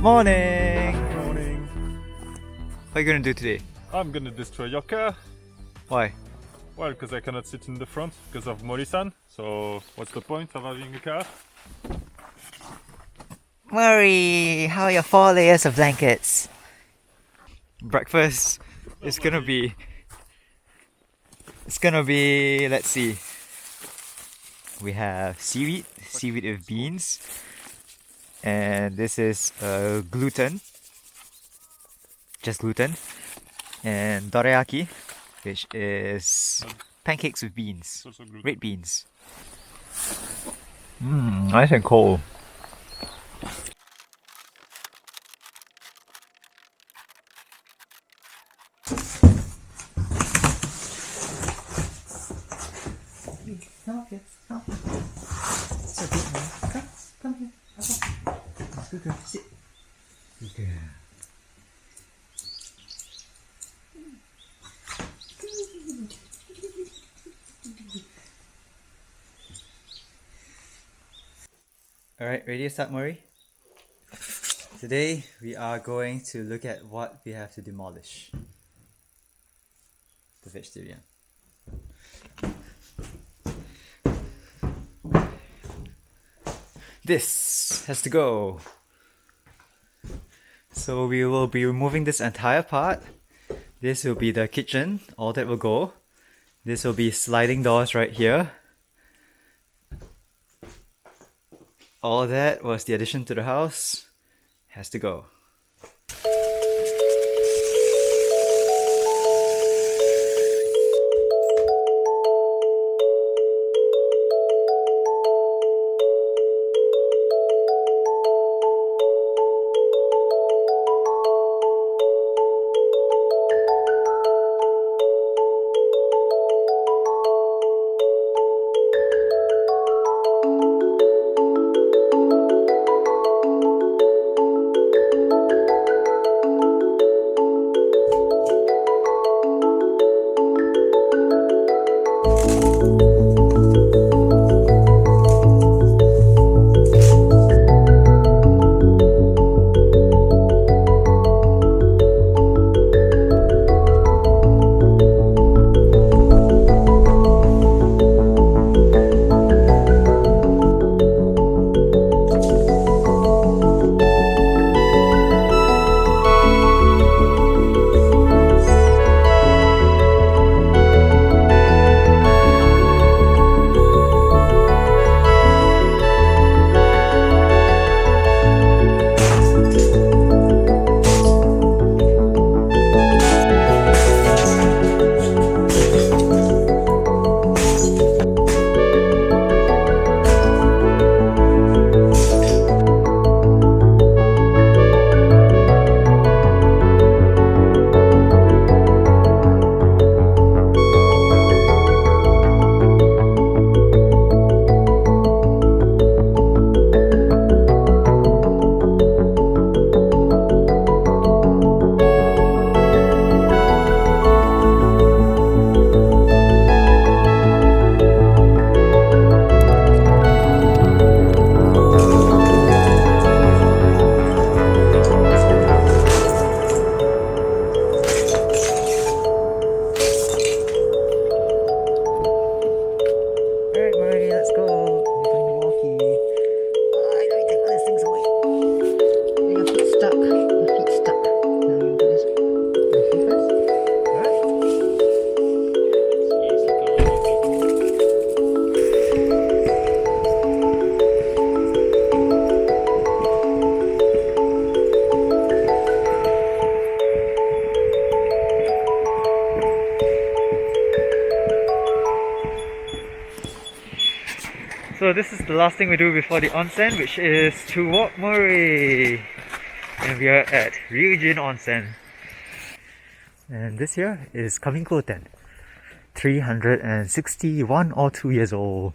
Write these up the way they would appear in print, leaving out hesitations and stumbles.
Morning! Morning. What are you gonna do today? I'm gonna destroy your car. Why? Well, because I cannot sit in the front because of Mori-san. So what's the point of having a car? Mori, how are your 4 layers of blankets? Breakfast is gonna be... let's see. We have seaweed with beans. And this is gluten. Just gluten. And dorayaki, which is pancakes with beans. Also gluten. Red beans. Nice and cold. Come here. It's okay, man. Come here. Good girl. Sit. Good girl. Alright, ready to start, Mori? Today we are going to look at what we have to demolish. The vegetarian. This has to go. So we will be removing this entire part. This will be the kitchen, all that will go. This will be sliding doors right here. All that was the addition to the house. Has to go. So this is the last thing we do before the onsen, which is to walk Mori. And we are at Ryujin Onsen. And this here is Kamikoten. 361 or 2 years old.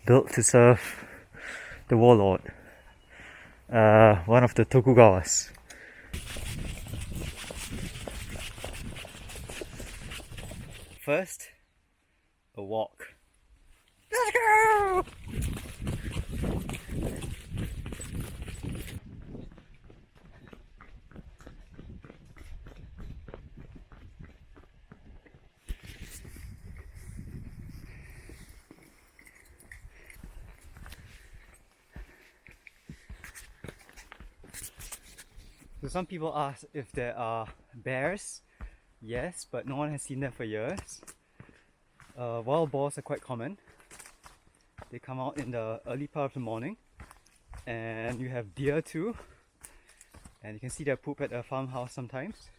Built to serve the warlord. One of the Tokugawas. First, a walk. Let's go! So some people ask if there are bears. Yes, but no one has seen them for years. Wild boars are quite common. They come out in the early part of the morning. And you have deer too. And you can see their poop at a farmhouse sometimes.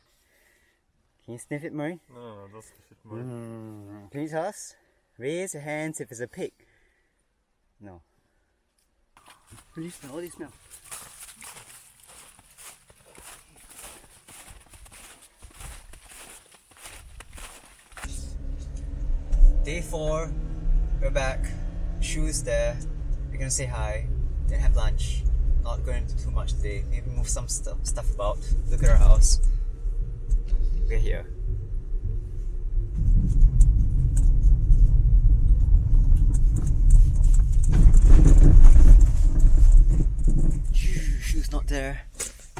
Can you sniff it, Mori? No, don't sniff it, Mori. Can you tell us? Raise your hands if it's a pig. No. What do you smell? What do you smell? Day 4, we're back. Shoes there. We're gonna say hi, then have lunch. Not going to do too much today. Maybe move some stuff about. Look at our house. We're here. Shoes not there.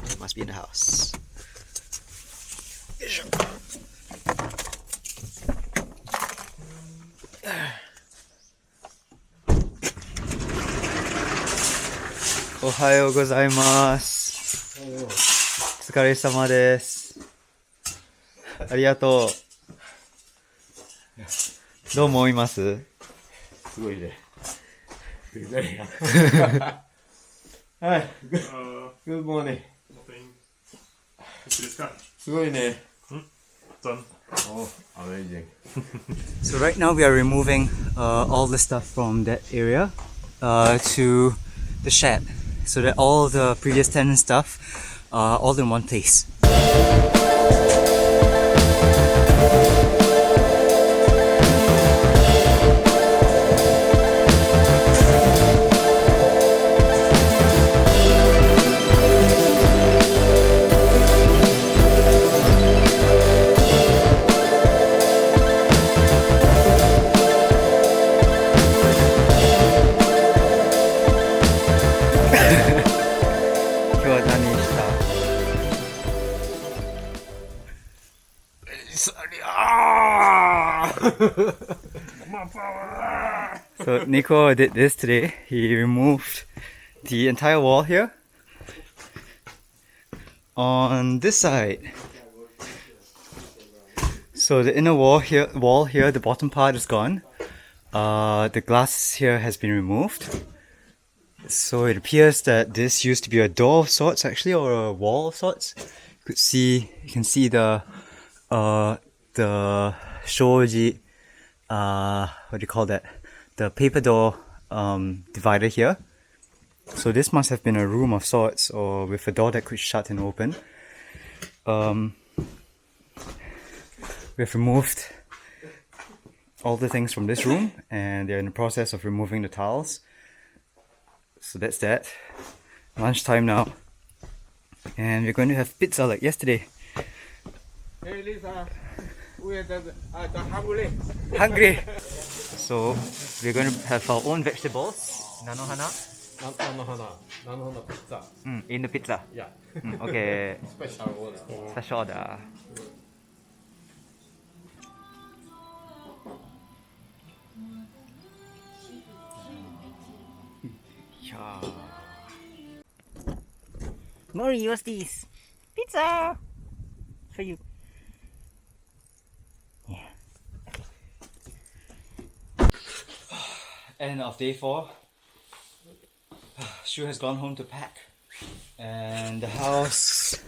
It must be in the house. Ohayou gozaimasu. お疲れ様です。ありがとう。どう思います？すごいね。はい。Good morning. Nothing. すごいね。Done. Oh, amazing. So right now we are removing all the stuff from that area to the shed, so that all the previous tenant stuff are all in one place. So Nico did this today. He removed the entire wall here. On this side. So the inner wall here, the bottom part is gone. The glass here has been removed. So it appears that this used to be a door of sorts actually, or a wall of sorts. You can see the shoji, what do you call that? The paper door divider here. So this must have been a room of sorts, or with a door that could shut and open. We've removed all the things from this room, and they're in the process of removing the tiles. So that's that. Lunchtime now, and we're going to have pizza like yesterday. Hey Lisa, we're hungry. Hungry. So we're going to have our own vegetables. Nanohana. Nanohana pizza. In the pizza. Yeah. Okay. Special order. Special order. Mori, what's this? Pizza! For you. Yeah. End of day 4. Shu has gone home to pack. And the house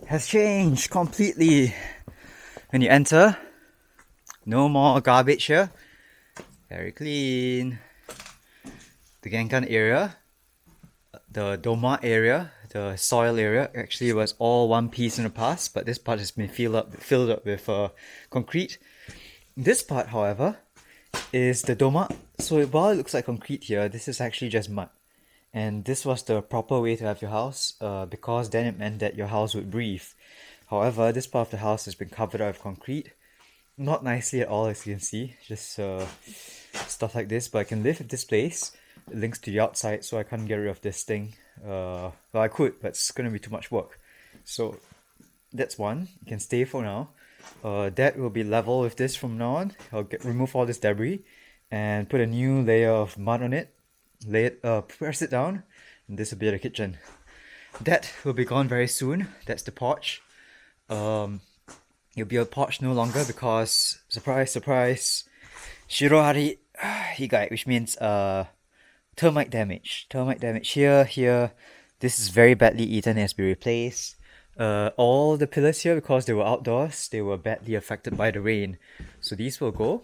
has changed completely. When you enter, no more garbage here. Very clean. The Genkan area, the Doma area, the soil area actually was all one piece in the past, but this part has been filled up with concrete. This part, however, is the Doma. So while it looks like concrete here, this is actually just mud. And this was the proper way to have your house, because then it meant that your house would breathe. However, this part of the house has been covered up with concrete. Not nicely at all, as you can see. Just stuff like this, but I can live at this place. It links to the outside, so I can't get rid of this thing. Well, I could, but it's gonna be too much work. So that's one. You can stay for now. That will be level with this from now on. I'll remove all this debris and put a new layer of mud on it. Press it down, and this will be the kitchen. that will be gone very soon. That's the porch. It'll be a porch no longer because, surprise, surprise, Shirohari Higai, which means termite damage. Termite damage here. This is very badly eaten, it has to be replaced. All the pillars here, because they were outdoors, they were badly affected by the rain. So these will go.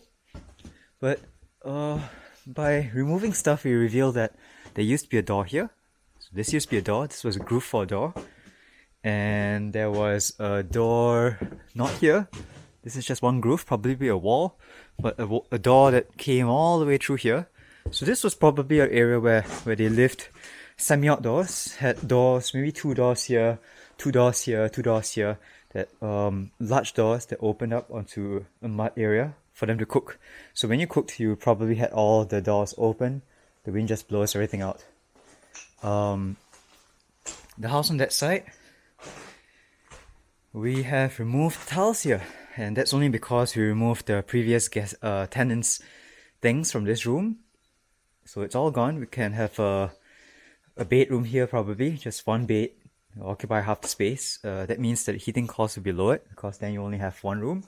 But by removing stuff, we revealed that there used to be a door here. So this used to be a door. This was a groove for a door. And there was a door not here. This is just one groove, probably a wall, but a door that came all the way through here. So this was probably an area where they lived semi-outdoors, had doors, maybe 2 doors here, 2 doors here, 2 doors here, that large doors that opened up onto a mud area for them to cook. So when you cooked, you probably had all the doors open, the wind just blows everything out. The house on that side, we have removed tiles here, and that's only because we removed the previous tenants' things from this room. So it's all gone. We can have a bedroom here, probably just one bed, occupy half the space. That means that heating costs will be lowered because then you only have one room.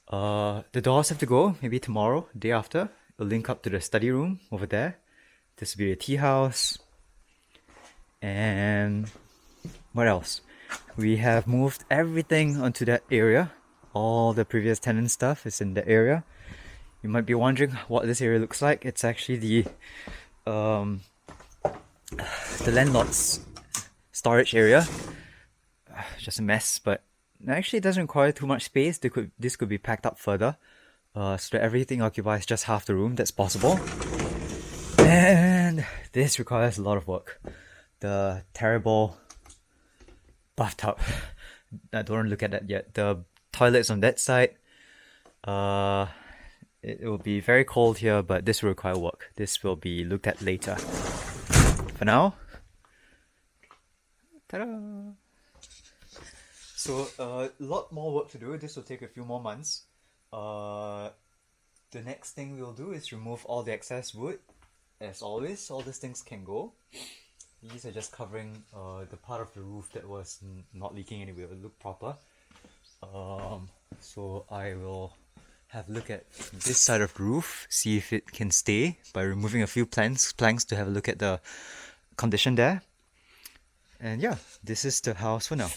The doors have to go, maybe tomorrow, day after. It'll link up to the study room over there. This will be a tea house. And what else? We have moved everything onto that area. All the previous tenant stuff is in the area. You might be wondering what this area looks like. It's actually the landlord's storage area. Just a mess, but actually it doesn't require too much space. This could be packed up further, so that everything occupies just half the room. That's possible. And this requires a lot of work. The terrible bathtub. I don't want to look at that yet. The toilets on that side. It will be very cold here, but this will require work. This will be looked at later. For now, ta-da! So a lot more work to do. This will take a few more months. The next thing we'll do is remove all the excess wood. As always, all these things can go. These are just covering the part of the roof that was not leaking anyway. It will look proper. So I will have a look at this side of the roof, see if it can stay by removing a few planks to have a look at the condition there. And yeah, this is the house for now.